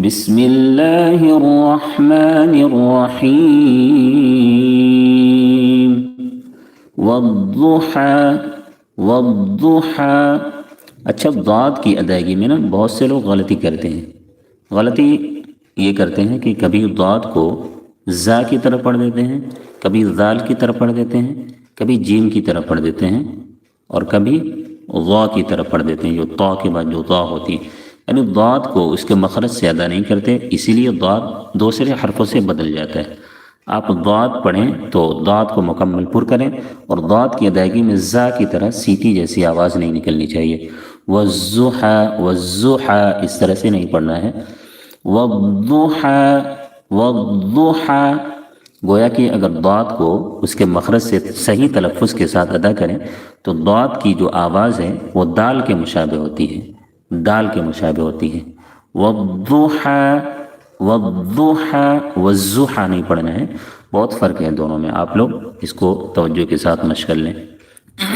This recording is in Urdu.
بسم اللہ الرحمن الرحیم والضحى والضحى. اچھا، ضاد کی ادائیگی میں نا بہت سے لوگ غلطی کرتے ہیں. غلطی یہ کرتے ہیں کہ کبھی ضاد کو زا کی طرف پڑھ دیتے ہیں، کبھی ذال کی طرف پڑھ دیتے ہیں، کبھی جیم کی طرف پڑھ دیتے ہیں، اور کبھی غا کی طرف پڑھ دیتے ہیں، جو طا کے بعد جو طا ہوتی ہے. یعنی ضاد کو اس کے مخرج سے ادا نہیں کرتے، اسی لیے ضاد دوسرے حرفوں سے بدل جاتا ہے. آپ ضاد پڑھیں تو ضاد کو مکمل پر کریں، اور ضاد کی ادائیگی میں زا کی طرح سیٹی جیسی آواز نہیں نکلنی چاہیے. والضحى والضحى اس طرح سے نہیں پڑھنا ہے. والضحى والضحى، گویا کہ اگر ضاد کو اس کے مخرج سے صحیح تلفظ کے ساتھ ادا کریں تو ضاد کی جو آواز ہے وہ دال کے مشابہ ہوتی ہے، دال کے مشابہ ہوتی ہے. والضحى والضحى والضحى نہیں پڑھنا ہے. بہت فرق ہے دونوں میں، آپ لوگ اس کو توجہ کے ساتھ مشق کر لیں.